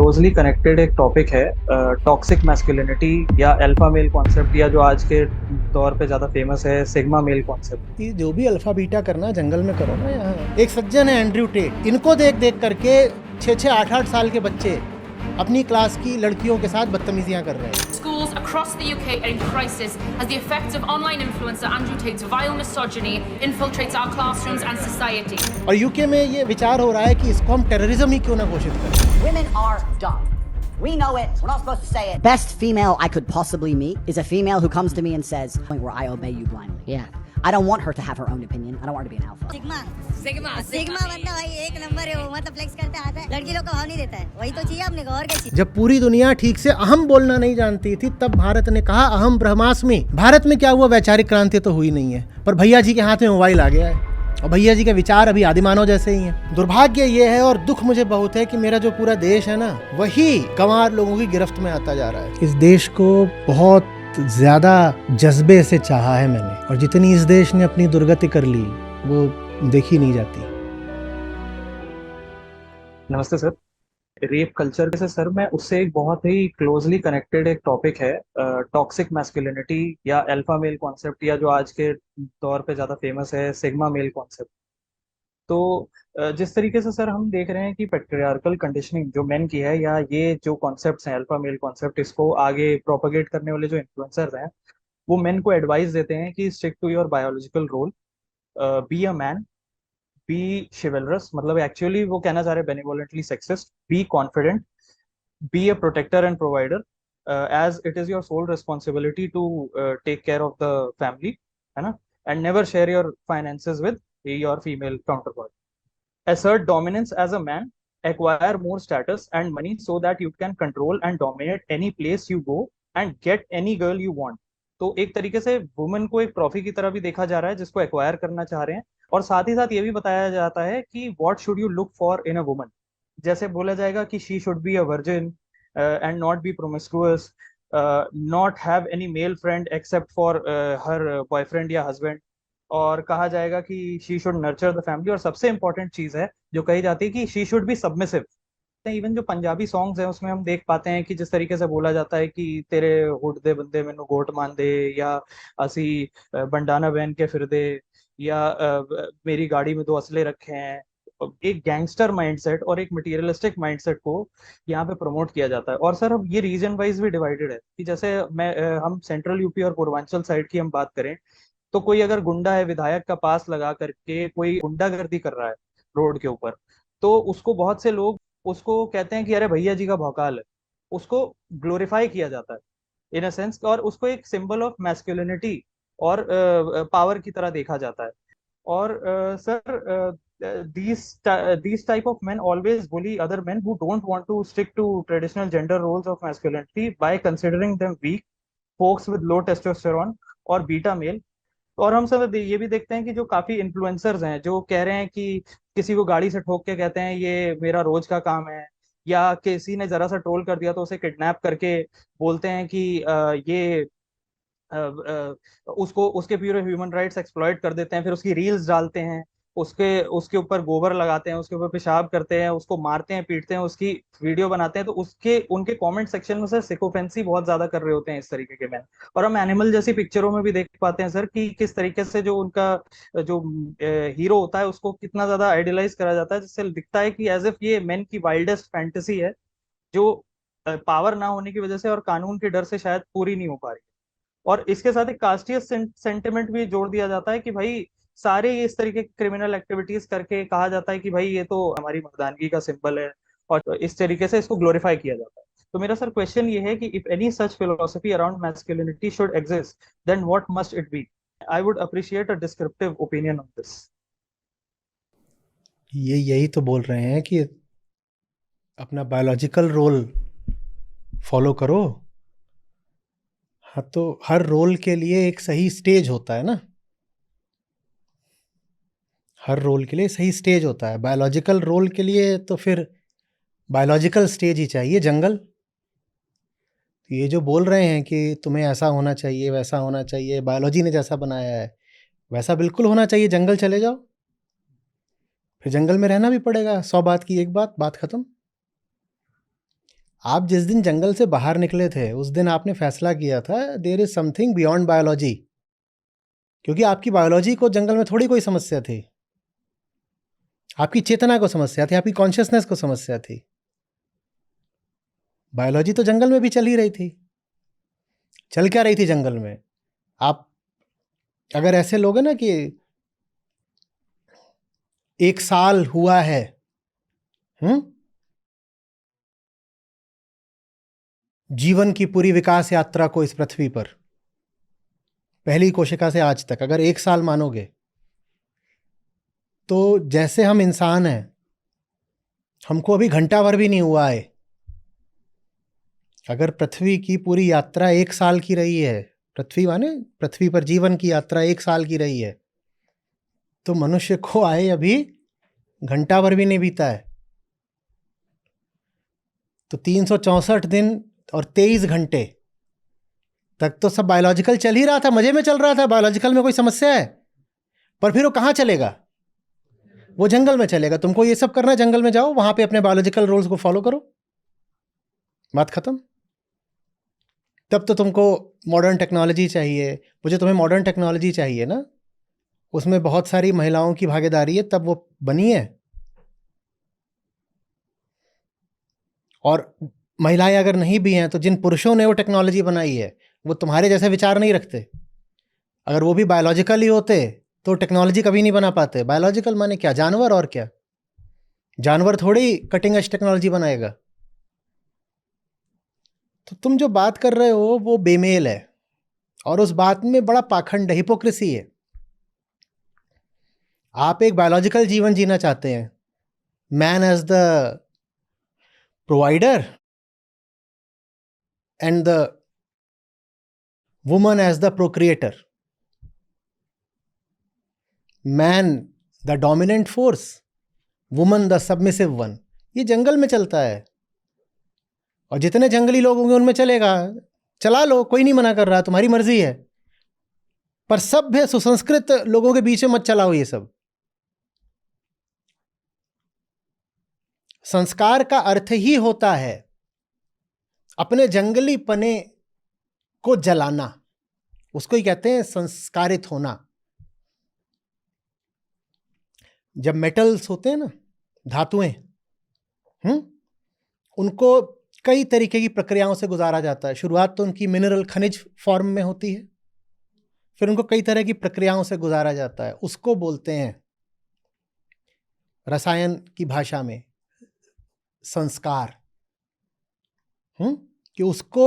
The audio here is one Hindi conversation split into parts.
क्लोजली कनेक्टेड एक टॉपिक है, टॉक्सिक मैस्कुलिनिटी या अल्फा मेल कॉन्सेप्ट, या जो आज के दौर पे ज़्यादा फेमस है सिग्मा मेल कॉन्सेप्ट। ये जो भी अल्फा बीटा करना जंगल में करो ना। यहाँ एक सज्जन है एंड्रयू टेट, इनको देख देख करके 6-6 8-8 साल के बच्चे अपनी क्लास की लड़कियों के साथ बदतमीजियां कर रहे हैं। Schools across the UK are in crisis as the effect of online influencer Andrew Tate's vile misogyny infiltrates our classrooms and society. और यूके में ये विचार हो रहा है कि इसको हम टेररिज्म ही क्यों ना घोषित करें। Women are dumb. We know it. We're not supposed to say it. Best female I could possibly meet is a female who comes to me and says, "Where I obey you blindly." Yeah. I don't want her to have her own opinion. I don't want her to be an alpha. Sigma मतलब भाई एक नंबर है वो, मतलब फ्लेक्स करते आता है, लड़की लोग को भाव नहीं देता है, वही तो चाहिए अपने को, और क्या चाहिए। जब पूरी दुनिया ठीक से अहम बोलना नहीं जानती थी तब भारत ने कहा अहम ब्रह्मास्मि। भारत में क्या हुआ, वैचारिक क्रांति तो हुई नहीं है, पर भैया जी के हाथ में मोबाइल आ गया है और भैया जी के विचार अभी आदिमानव जैसे ही हैं। दुर्भाग्य ये है और दुख मुझे बहुत है कि मेरा जो पूरा देश है ना, वही गंवार लोगों की गिरफ्त में आता जा रहा है। इस देश को बहुत ज्यादा जज्बे से चाहा है मैंने, और जितनी इस देश ने अपनी दुर्गति कर ली वो देखी नहीं जाती। नमस्ते सर। रेप कल्चर से सर मैं उससे एक बहुत ही क्लोजली कनेक्टेड एक टॉपिक है, टॉक्सिक मैस्कुलिनिटी या अल्फा मेल कॉन्सेप्ट, या जो आज के दौर पे ज़्यादा फेमस है सिग्मा मेल कॉन्सेप्ट। तो जिस तरीके से सर हम देख रहे हैं कि पेट्रियार्कल कंडीशनिंग जो मेन की है, या ये जो कॉन्सेप्ट्स हैं अल्फा मेल कॉन्सेप्ट, इसको आगे प्रोपेगेट करने वाले जो इन्फ्लुएंसर्स हैं वो मेन को एडवाइस देते हैं कि stick to your biological role, be a man, be chivalrous, मतलब एक्चुअली वो कहना चाह रहे हैं benevolently sexist, be confident, be a protector and provider, as it is your sole responsibility to take care of the family, है ना, and never share your finances with your female counterpart. Assert dominance as a man, acquire more status and money so that you can control and dominate any place you go and get any girl you want. तो एक तरीके से वुमेन को एक ट्रॉफी की तरह भी देखा जा रहा है जिसको एक्वायर करना चाह रहे हैं, और साथ ही साथ ये भी बताया जाता है कि what should you look for in a woman. जैसे बोला जाएगा कि she should be a virgin and not be प्रोमिस्कुअस, not have any male friend except for her boyfriend या हस्बैंड, और कहा जाएगा कि she should nurture the family, और सबसे इंपॉर्टेंट चीज है जो कही जाती है कि she should be submissive. Even जो पंजाबी सॉन्ग्स हैं उसमें हम देख पाते हैं कि जिस तरीके से बोला जाता है कि तेरे हुड दे बंदे मैनू गोट मान दे, या असी बंडाना बहन के फिर दे, या मेरी गाड़ी में 2 असले रखे हैं. एक गैंगस्टर माइंडसेट और एक मटेरियलिस्टिक माइंडसेट को यहाँ पे प्रमोट किया जाता है. और सर अब ये रीजन वाइज भी डिवाइडेड है कि जैसे हम सेंट्रल यूपी और पूर्वांचल साइड की हम बात करें, तो कोई अगर गुंडा है, विधायक का पास लगा करके कोई गुंडागर्दी कर रहा है रोड के ऊपर, तो उसको बहुत से लोग उसको कहते हैं कि अरे भैया जी का भौकाल है, उसको ग्लोरीफाई किया जाता है इन अ सेंस, और उसको एक सिंबल ऑफ मैस्कुलिनिटी और पावर की तरह देखा जाता है. और sir these type of men always bully other men who don't want to stick to traditional gender roles of masculinity by considering them weak, folks with low testosterone और बीटा मेल. और हम सब ये भी देखते हैं कि जो काफी इन्फ्लुएंसर्स हैं जो कह रहे हैं कि किसी को गाड़ी से ठोक के कहते हैं ये मेरा रोज का काम है, या किसी ने जरा सा ट्रोल कर दिया तो उसे किडनैप करके बोलते हैं कि ये उसको उसके पूरे ह्यूमन राइट्स एक्सप्लॉइट कर देते हैं, फिर उसकी रील्स डालते हैं, उसके उसके ऊपर गोबर लगाते हैं, उसके ऊपर पेशाब करते हैं, उसको मारते हैं, पीटते हैं, उसकी वीडियो बनाते हैं. तो उसके उनके कमेंट सेक्शन में सर सिकोफेंसी बहुत ज्यादा कर रहे होते हैं इस तरीके के मैन. और हम एनिमल जैसी पिक्चरों में भी देख पाते हैं सर कि किस तरीके से जो उनका जो हीरो होता है उसको कितना ज्यादा आइडियलाइज करा जाता है, जिससे दिखता है कि एज इफ ये मैन की वाइल्डेस्ट फैंटेसी है जो पावर ना होने की वजह से और कानून के डर से शायद पूरी नहीं हो पा रही. और इसके साथ एक कास्टियस सेंटिमेंट भी जोड़ दिया जाता है कि भाई सारे ये इस तरीके की क्रिमिनल एक्टिविटीज करके कहा जाता है कि भाई ये तो हमारी मर्दानगी का सिंबल है, और इस तरीके से इसको ग्लोरीफाई किया जाता है. तो मेरा सर क्वेश्चन ये है कि if any such philosophy around masculinity should exist, then what must it be? I would appreciate a descriptive opinion on this. ये यही तो बोल रहे हैं कि अपना बायोलॉजिकल रोल फॉलो करो। हाँ, तो हर रोल के लिए एक सही स्टेज होता है ना, हर रोल के लिए सही स्टेज होता है। बायोलॉजिकल रोल के लिए तो फिर बायोलॉजिकल स्टेज ही चाहिए, जंगल। ये जो बोल रहे हैं कि तुम्हें ऐसा होना चाहिए, वैसा होना चाहिए, बायोलॉजी ने जैसा बनाया है वैसा बिल्कुल होना चाहिए, जंगल चले जाओ, फिर जंगल में रहना भी पड़ेगा। 100 बात की एक बात, बात खत्म। आप जिस दिन जंगल से बाहर निकले थे उस दिन आपने फैसला किया था there is something beyond biology, क्योंकि आपकी बायोलॉजी को जंगल में थोड़ी कोई समस्या थी, आपकी चेतना को समस्या थी, आपकी कॉन्शियसनेस को समस्या थी। बायोलॉजी तो जंगल में भी चल ही रही थी। चल क्या रही थी जंगल में? आप अगर ऐसे लोग हैं ना कि 1 साल हुआ है, जीवन की पूरी विकास यात्रा को इस पृथ्वी पर, पहली कोशिका से आज तक, अगर 1 साल मानोगे तो जैसे हम इंसान हैं, हमको अभी घंटा भर भी नहीं हुआ है। अगर पृथ्वी की पूरी यात्रा 1 साल की रही है, पृथ्वी माने पृथ्वी पर जीवन की यात्रा 1 साल की रही है, तो मनुष्य को आए अभी घंटा भर भी नहीं बीता है। तो 364 दिन और 23 घंटे तक तो सब बायोलॉजिकल चल ही रहा था, मजे में चल रहा था, बायोलॉजिकल में कोई समस्या है। पर फिर वो कहाँ चलेगा? वो जंगल में चलेगा। तुमको ये सब करना है, जंगल में जाओ, वहां पे अपने बायोलॉजिकल रूल्स को फॉलो करो, बात खत्म। तब तो तुमको मॉडर्न टेक्नोलॉजी चाहिए। मुझे तुम्हें मॉडर्न टेक्नोलॉजी चाहिए ना, उसमें बहुत सारी महिलाओं की भागीदारी है, तब वो बनी है। और महिलाएं अगर नहीं भी हैं तो जिन पुरुषों ने वो टेक्नोलॉजी बनाई है वो तुम्हारे जैसे विचार नहीं रखते। अगर वो भी बायोलॉजिकल ही होते तो टेक्नोलॉजी कभी नहीं बना पाते। बायोलॉजिकल माने क्या? जानवर। और क्या? जानवर थोड़ी कटिंग एज टेक्नोलॉजी बनाएगा। तो तुम जो बात कर रहे हो वो बेमेल है, और उस बात में बड़ा पाखंड है, हिपोक्रेसी है। आप एक बायोलॉजिकल जीवन जीना चाहते हैं, man as the provider and the woman as the procreator, man the dominant force, woman the submissive one. ये जंगल में चलता है, और जितने जंगली लोग होंगे उनमें चलेगा। चला लो, कोई नहीं मना कर रहा, तुम्हारी मर्जी है। पर सभ्य सुसंस्कृत लोगों के बीच में मत चलाओ ये सब। संस्कार का अर्थ ही होता है अपने जंगली पने को जलाना, उसको ही कहते हैं संस्कारित होना। जब मेटल्स होते हैं ना, धातुएं, उनको कई तरीके की प्रक्रियाओं से गुजारा जाता है। शुरुआत तो उनकी मिनरल खनिज फॉर्म में होती है, फिर उनको कई तरह की प्रक्रियाओं से गुजारा जाता है। उसको बोलते हैं रसायन की भाषा में संस्कार। कि उसको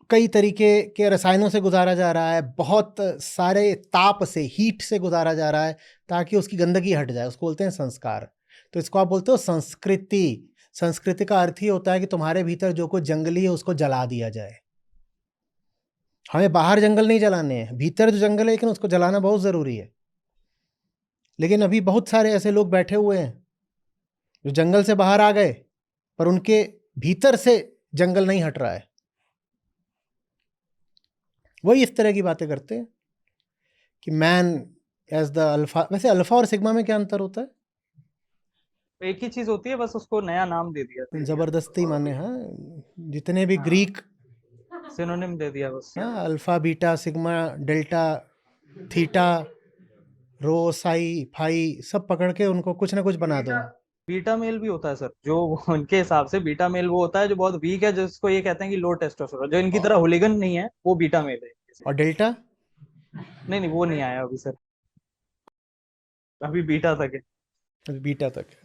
कई तरीके के रसायनों से गुजारा जा रहा है, बहुत सारे ताप से, हीट से गुजारा जा रहा है ताकि उसकी गंदगी हट जाए। उसको बोलते हैं संस्कार। तो इसको आप बोलते हो संस्कृति। संस्कृति का अर्थ ही होता है कि तुम्हारे भीतर जो कुछ जंगली है उसको जला दिया जाए। हमें बाहर जंगल नहीं जलाने हैं, भीतर जो जंगल है लेकिन उसको जलाना बहुत ज़रूरी है। लेकिन अभी बहुत सारे ऐसे लोग बैठे हुए हैं जो जंगल से बाहर आ गए पर उनके भीतर से जंगल नहीं हट रहा है। वही इस तरह की बातें करते हैं कि मैन एज द अल्फा। वैसे अल्फा और सिग्मा में क्या अंतर होता है? एक ही चीज होती है, बस उसको नया नाम दे दिया, जबरदस्ती माने। हाँ, जितने भी ग्रीक सिनोनिम दे दिया बस। हाँ, alpha, beta, sigma, delta, theta, rho, psi, phi सब पकड़ के उनको कुछ ना कुछ बना दो। बीटा मेल भी होता है सर, जो उनके हिसाब से बीटा मेल वो होता है जो बहुत वीक है, जिसको ये कहते हैं कि लो टेस्टोस्टेरोन। जो इनकी तरह हुलिगन नहीं है वो बीटा मेल है। और डेल्टा? नहीं, वो नहीं आया अभी सर, अभी बीटा तक है। अभी बीटा तक है।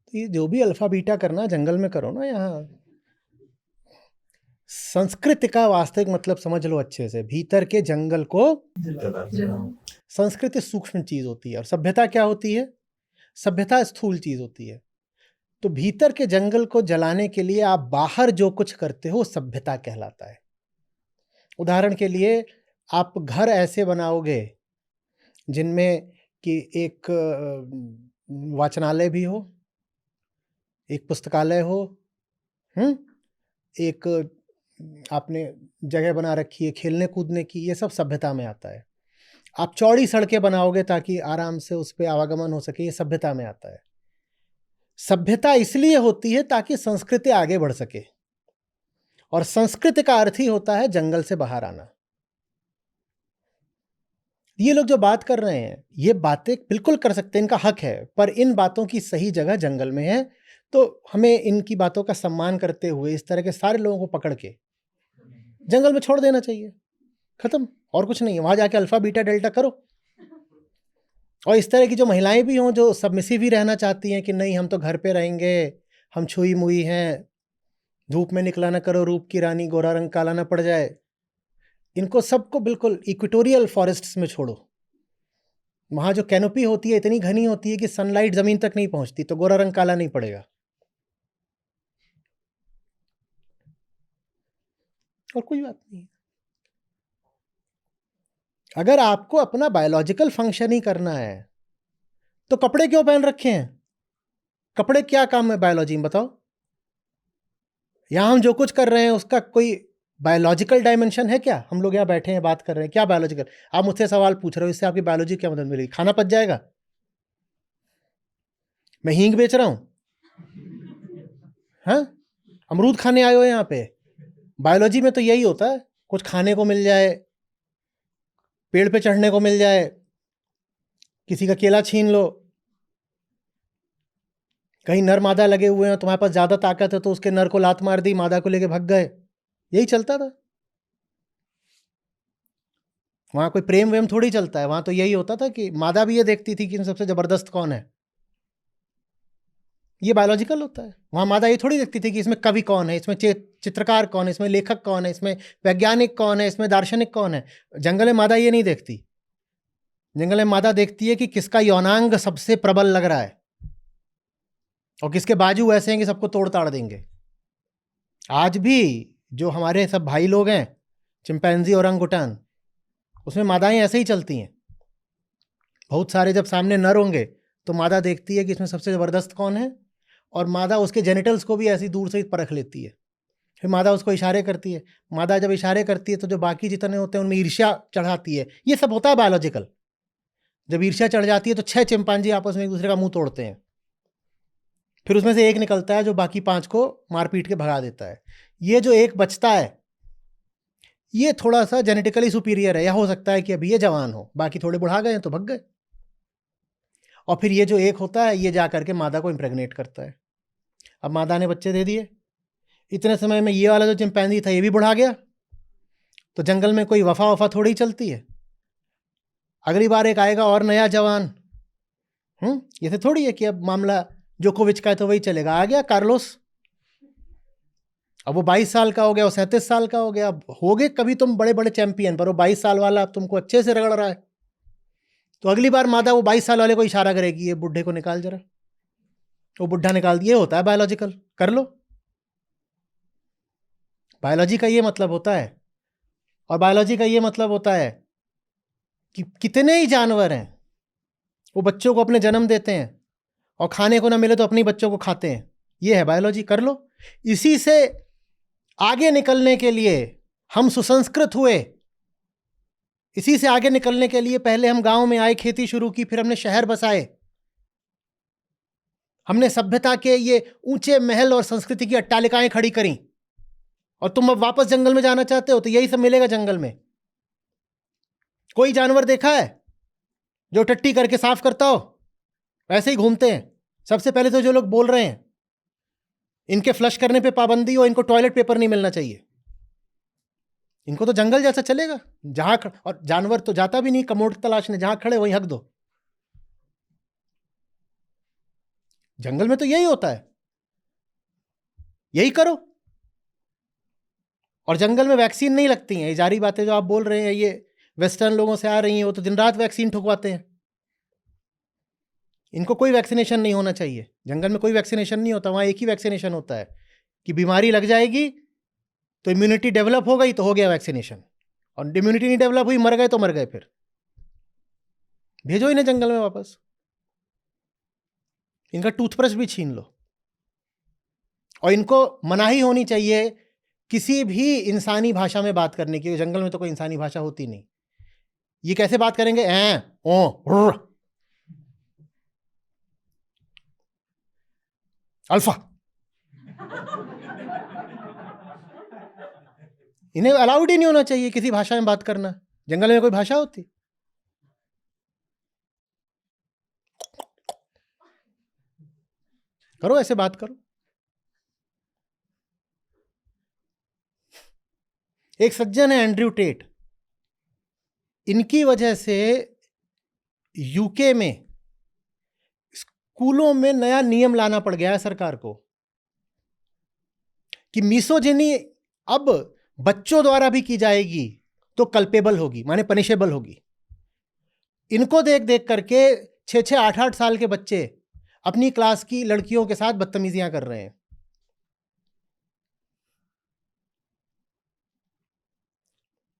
तो ये जो भी अल्फा बीटा करना जंगल में करो ना। यहाँ संस्कृति का वास्तविक मतलब समझ लो अच्छे से, भीतर के जंगल को। संस्कृति सूक्ष्म चीज होती है और सभ्यता क्या होती है? सभ्यता स्थूल चीज होती है। तो भीतर के जंगल को जलाने के लिए आप बाहर जो कुछ करते हो सभ्यता कहलाता है। उदाहरण के लिए आप घर ऐसे बनाओगे जिनमें कि एक वाचनालय भी हो, एक पुस्तकालय हो, एक आपने जगह बना रखी है खेलने कूदने की, ये सब सभ्यता में आता है। आप चौड़ी सड़कें बनाओगे ताकि आराम से उस पर आवागमन हो सके, ये सभ्यता में आता है। सभ्यता इसलिए होती है ताकि संस्कृति आगे बढ़ सके, और संस्कृति का अर्थ ही होता है जंगल से बाहर आना। ये लोग जो बात कर रहे हैं, ये बातें बिल्कुल कर सकते हैं, इनका हक है, पर इन बातों की सही जगह जंगल में है। तो हमें इनकी बातों का सम्मान करते हुए इस तरह के सारे लोगों को पकड़ के जंगल में छोड़ देना चाहिए, खत्म, और कुछ नहीं है। वहां जाके अल्फा बीटा डेल्टा करो। और इस तरह की जो महिलाएं भी हों जो सबमिसिव ही रहना चाहती हैं कि नहीं हम तो घर पे रहेंगे, हम छुई मुई हैं, धूप में निकला ना करो, रूप की रानी, गोरा रंग काला ना पड़ जाए, इनको सबको बिल्कुल इक्वेटोरियल फॉरेस्ट्स में छोड़ो। वहां जो कैनोपी होती है इतनी घनी होती है कि सनलाइट जमीन तक नहीं पहुंचती, तो गोरा रंग काला नहीं पड़ेगा। और कोई बात नहीं। अगर आपको अपना बायोलॉजिकल फंक्शन ही करना है तो कपड़े क्यों पहन रखे हैं? कपड़े क्या काम है बायोलॉजी में, बताओ? यहां हम जो कुछ कर रहे हैं उसका कोई बायोलॉजिकल डायमेंशन है क्या? हम लोग यहाँ बैठे हैं बात कर रहे हैं, क्या बायोलॉजिकल? आप मुझसे सवाल पूछ रहे हो, इससे आपकी बायोलॉजी क्या मदद मिलेगी? खाना पच जाएगा? मैं हींग बेच रहा हूं? हाँ, अमरूद खाने आए हो यहाँ पे? बायोलॉजी में तो यही होता है, कुछ खाने को मिल जाए, पेड़ पे चढ़ने को मिल जाए, किसी का केला छीन लो, कहीं नर मादा लगे हुए हैं, तुम्हारे पास ज्यादा ताकत है तो उसके नर को लात मार दी, मादा को लेके भाग गए, यही चलता था। वहां कोई प्रेम वेम थोड़ी चलता है, वहां तो यही होता था कि मादा भी ये देखती थी कि इन सबसे जबरदस्त कौन है। ये बायोलॉजिकल होता है। वहां मादा ये थोड़ी देखती थी कि इसमें कवि कौन है, इसमें चित्रकार कौन है, इसमें लेखक कौन है, इसमें वैज्ञानिक कौन है, इसमें दार्शनिक कौन है। जंगल में मादा ये नहीं देखती। जंगल में मादा देखती है कि किसका यौनांग सबसे प्रबल लग रहा है और किसके बाजू ऐसे हैं कि सबको तोड़ ताड़ देंगे। आज भी जो हमारे सब भाई लोग हैं, चिंपैंजी और ओरंगुटान, उसमें मादाएं ऐसे ही चलती हैं। बहुत सारे जब सामने नर होंगे तो मादा देखती है कि इसमें सबसे जबरदस्त कौन है, और मादा उसके जेनिटल्स को भी ऐसी दूर से ही परख लेती है। फिर मादा उसको इशारे करती है। मादा जब इशारे करती है तो जो बाकी जितने होते हैं उनमें ईर्ष्या चढ़ाती है। ये सब होता है बायोलॉजिकल। जब ईर्ष्या चढ़ जाती है तो 6 चिंपांजी आपस में एक दूसरे का मुंह तोड़ते हैं। फिर उसमें से एक निकलता है जो बाकी 5 को मार पीट के भगा देता है। ये जो एक बचता है ये थोड़ा सा जेनेटिकली सुपीरियर है, या हो सकता है कि अभी ये जवान हो, बाकी थोड़े बुढ़ा गए हैं तो भग गए। और फिर ये जो एक होता है ये जा करके मादा को इम्प्रेग्नेट करता है। अब मादा ने बच्चे दे दिए, इतने समय में ये वाला जो चिंपैंजी था ये भी बुढ़ा गया, तो जंगल में कोई वफा वफा थोड़ी चलती है। अगली बार एक आएगा और नया जवान। ये तो थोड़ी है कि अब मामला जोकोविच का है तो वही चलेगा। आ गया कार्लोस, अब वो 22 साल का हो गया, वो 37 साल का हो गया। अब हो गए कभी तुम बड़े बड़े चैंपियन, पर वो 22 साल वाला अब तुमको अच्छे से रगड़ रहा है। तो अगली बार मादा वो 22 साल वाले को इशारा करेगी, ये बुढ़े को निकाल जरा। वो बुढ़ा निकाल दिया। होता है बायोलॉजिकल, कर लो। बायोलॉजी का ये मतलब होता है। और बायोलॉजी का ये मतलब होता है कि कितने ही जानवर हैं वो बच्चों को अपने जन्म देते हैं और खाने को ना मिले तो अपने बच्चों को खाते हैं। ये है बायोलॉजी, कर लो। इसी से आगे निकलने के लिए हम सुसंस्कृत हुए। इसी से आगे निकलने के लिए पहले हम गांव में आए, खेती शुरू की, फिर हमने शहर बसाए, हमने सभ्यता के ये ऊंचे महल और संस्कृति की अट्टालिकाएं खड़ी करी। और तुम अब वापस जंगल में जाना चाहते हो तो यही सब मिलेगा जंगल में। कोई जानवर देखा है जो टट्टी करके साफ करता हो? वैसे ही घूमते हैं। सबसे पहले तो जो लोग बोल रहे हैं इनके फ्लश करने पे पाबंदी हो, इनको टॉयलेट पेपर नहीं मिलना चाहिए। इनको तो जंगल जैसा चलेगा जहां और जानवर तो जाता भी नहीं कमोड तलाशने, जहां खड़े वहीं हक दो। जंगल में तो यही होता है, यही करो। और जंगल में वैक्सीन नहीं लगती हैं। ये जारी बातें जो आप बोल रहे हैं ये वेस्टर्न लोगों से आ रही हैं, वो तो दिन रात वैक्सीन ठुकवाते हैं। इनको कोई वैक्सीनेशन नहीं होना चाहिए। जंगल में कोई वैक्सीनेशन नहीं होता। वहां एक ही वैक्सीनेशन होता है कि बीमारी लग जाएगी तो इम्यूनिटी डेवलप हो गई तो हो गया वैक्सीनेशन, और इम्यूनिटी नहीं डेवलप हुई, मर गए तो मर गए। फिर भेजो इन्हें जंगल में वापस। इनका टूथब्रश भी छीन लो। और इनको मनाही होनी चाहिए किसी भी इंसानी भाषा में बात करने की। जंगल में तो कोई इंसानी भाषा होती नहीं। ये कैसे बात करेंगे? ओ अल्फा। इन्हें अलाउड ही नहीं होना चाहिए किसी भाषा में बात करना। जंगल में कोई भाषा होती? करो, ऐसे बात करो। एक सज्जन है एंड्रयू टेट, इनकी वजह से यूके में स्कूलों में नया नियम लाना पड़ गया है सरकार को कि मिसोजिनी अब बच्चों द्वारा भी की जाएगी तो कल्पेबल होगी, माने पनिशेबल होगी। इनको देख देख करके 6-6, 8-8 साल के बच्चे अपनी क्लास की लड़कियों के साथ बदतमीजियां कर रहे हैं।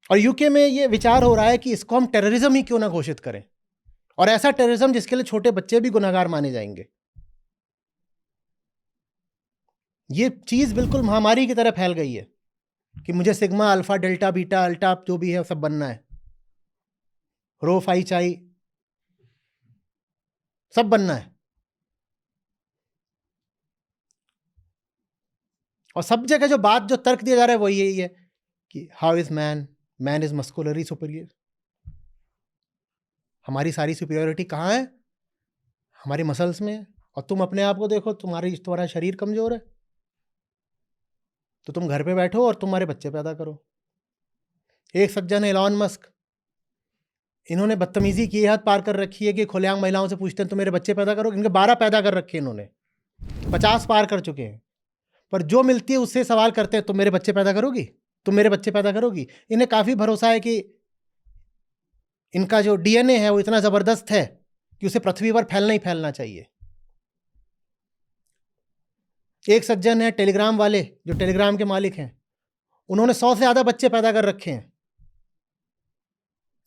और यूके में ये विचार हो रहा है कि इसको हम टेररिज्म ही क्यों ना घोषित करें, और ऐसा टेररिज्म जिसके लिए छोटे बच्चे भी गुनहगार माने जाएंगे। ये चीज बिल्कुल महामारी की तरह फैल गई है कि मुझे सिग्मा अल्फा डेल्टा बीटा अल्टा जो भी है सब बनना है, रो फाई चाई सब बनना है। और सब जगह जो बात जो तर्क दिया जा रहा है वो यही है कि how is man, man is muscularly superior. हमारी सारी सुपीरियरिटी कहाँ है? हमारी मसल्स में है। और तुम अपने आप को देखो, तुम्हारा शरीर कमजोर है तो तुम घर पे बैठो और तुम्हारे बच्चे पैदा करो। एक सज्जन है एलॉन मस्क, इन्होंने बदतमीजी की हद पार कर रखी है कि खुलेआम महिलाओं से पूछते हैं तो मेरे बच्चे पैदा करो। इनके 12 पैदा कर रखे इन्होंने, 50 पार कर चुके हैं, पर जो मिलती है उससे सवाल करते हैं तुम मेरे बच्चे पैदा करोगी, तुम मेरे बच्चे पैदा करोगी। इन्हें काफी भरोसा है कि इनका जो डीएनए है वो इतना जबरदस्त है कि उसे पृथ्वी पर फैलना ही फैलना चाहिए। एक सज्जन है टेलीग्राम वाले, जो टेलीग्राम के मालिक हैं, उन्होंने 100 से ज्यादा बच्चे पैदा कर रखे हैं।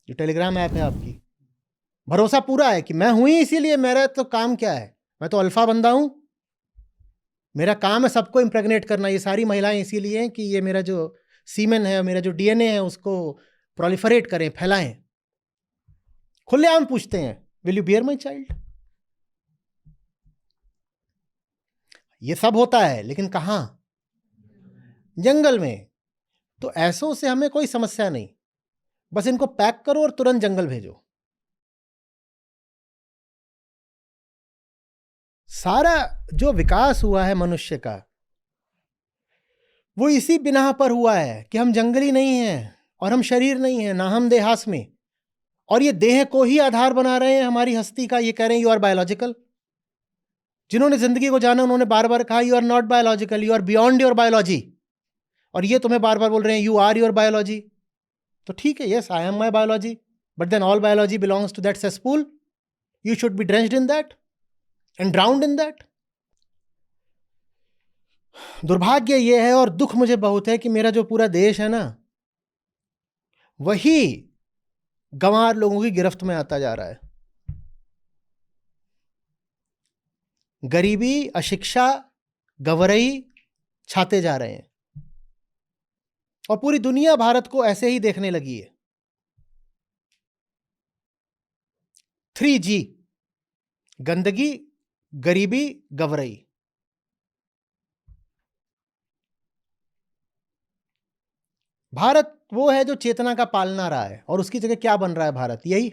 जो टेलीग्राम ऐप है आपकी, भरोसा पूरा है कि मैं हूं ही, इसीलिए मेरा तो काम क्या है, मैं तो अल्फा बंदा हूं, मेरा काम है सबको इंप्रेग्नेट करना। ये सारी महिलाएं इसीलिए हैं कि ये मेरा जो सीमेन है, मेरा जो डीएनए है उसको प्रोलिफरेट करें, फैलाएं। खुलेआम पूछते हैं will you bear my child. ये सब होता है लेकिन कहां? जंगल में। तो ऐसों से हमें कोई समस्या नहीं, बस इनको पैक करो और तुरंत जंगल भेजो। सारा जो विकास हुआ है मनुष्य का वो इसी बिना पर हुआ है कि हम जंगली नहीं हैं और हम शरीर नहीं हैं, ना हम देहास्मी, और ये देह को ही आधार बना रहे हैं हमारी हस्ती का। ये कह रहे हैं यू आर बायोलॉजिकल। जिन्होंने जिंदगी को जाना उन्होंने बार बार कहा you are not biological, you are beyond your biology. और ये तुम्हें बार बार बोल रहे हैं यू आर योर बायोलॉजी। तो ठीक है, yes I am my biology, but then all biology belongs to that cesspool. You should be drenched in that and drowned in that. दुर्भाग्य ये है और दुख मुझे बहुत है कि मेरा जो पूरा देश है ना, वही गंवार लोगों की गिरफ्त में आता जा रहा है। गरीबी, अशिक्षा, गवरई छाते जा रहे हैं और पूरी दुनिया भारत को ऐसे ही देखने लगी है। 3G, गंदगी, गरीबी, गवरई। भारत वो है जो चेतना का पालना रहा है, और उसकी जगह क्या बन रहा है भारत? यही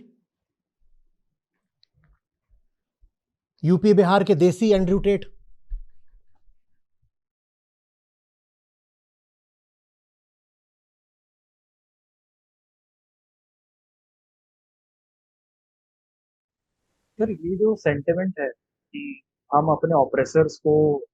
यूपी बिहार के देसी एंड्रयू टेट। सर ये जो सेंटिमेंट है कि हम अपने ऑपरेसर्स को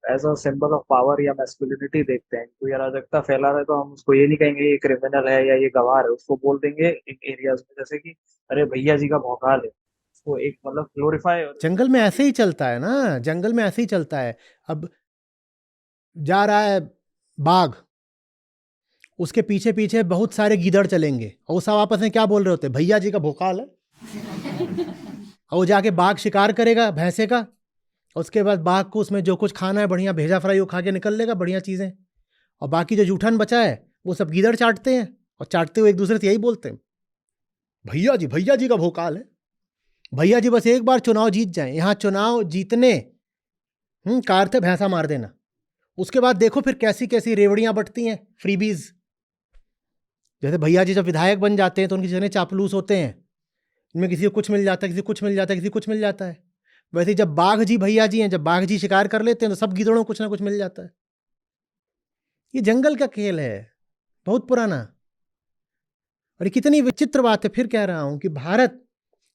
as a symbol of power या मैस्कुलिनिटी देखते हैं, कोई अराजकता फैला रहा है तो हम उसको ये नहीं कहेंगे ये क्रिमिनल है या ये गवार है, उसको बोल देंगे इन एरियाज में जैसे कि अरे भैया जी का भौकाल है, उसको एक मतलब ग्लोरीफाई। जंगल में ऐसे ही चलता है ना, जंगल में ऐसे ही चलता है। अब जा रहा है बाघ, उसके पीछे पीछे बहुत सारे गीदड़ चलेंगे और वो सब आपस में क्या बोल रहे होते हैं, भैया जी का भौकाल है। और वो जाके बाघ शिकार करेगा भैंसे का, उसके बाद बाघ को उसमें जो कुछ खाना है बढ़िया भेजा फ्राई वो खा के निकल लेगा, बढ़िया चीज़ें। और बाकी जो जूठन बचा है वो सब गीदड़ चाटते हैं, और चाटते हुए एक दूसरे से यही बोलते हैं भैया जी का भौकाल है। भैया जी बस एक बार चुनाव जीत जाएं। यहाँ चुनाव जीतने कार थे भैंसा मार देना। उसके बाद देखो फिर कैसी कैसी रेवड़ियां बटती हैं, फ्रीबीज। जैसे भैया जी जब विधायक बन जाते हैं तो उनके जितने चापलूस होते हैं, इनमें किसी को कुछ मिल जाता है, किसी को कुछ मिल जाता है, किसी को कुछ मिल जाता है। वैसे ही जब बाघ जी भैया जी हैं, जब बाघ जी शिकार कर लेते हैं तो सब गीदड़ों को कुछ ना कुछ मिल जाता है। ये जंगल का खेल है, बहुत पुराना। और ये कितनी विचित्र बात है, फिर कह रहा हूं कि भारत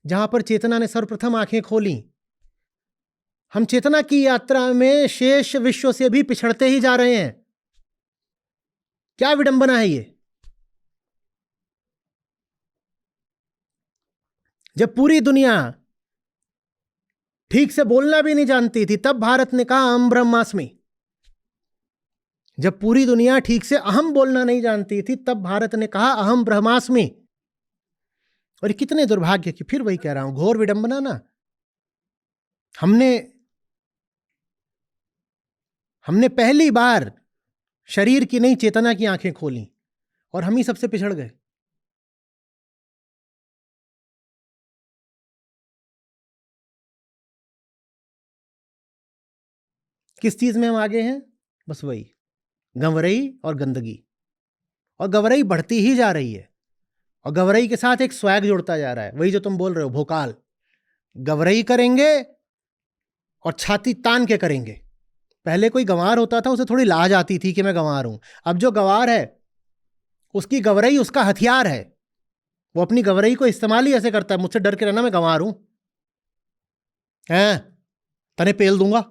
जहां पर चेतना ने सर्वप्रथम आंखें खोली, हम चेतना की यात्रा में शेष विश्व से भी पिछड़ते ही जा रहे हैं। क्या विडंबना है ये। जब पूरी दुनिया ठीक से बोलना भी नहीं जानती थी तब भारत ने कहा अहम ब्रह्मास्मि। जब पूरी दुनिया ठीक से अहम बोलना नहीं जानती थी तब भारत ने कहा अहम ब्रह्मास्मि। और ये कितने दुर्भाग्य की, फिर वही कह रहा हूं, घोर विडंबना ना। हमने पहली बार शरीर की नहीं चेतना की आंखें खोली और हम ही सबसे पिछड़ गए। किस चीज में हम आगे हैं? बस वही गंवरई और गंदगी। और गंवरई बढ़ती ही जा रही है और गंवरई के साथ एक स्वैग जुड़ता जा रहा है, वही जो तुम बोल रहे हो, भोकाल। गंवरई करेंगे और छाती तान के करेंगे। पहले कोई गंवार होता था, उसे थोड़ी लाज आती थी कि मैं गंवार हूं। अब जो गंवार है उसकी गंवरई उसका हथियार है। वो अपनी गंवरई को इस्तेमाल ही ऐसे करता है, मुझसे डर के रहना, मैं गंवार हूं, हैं तने पेल दूंगा।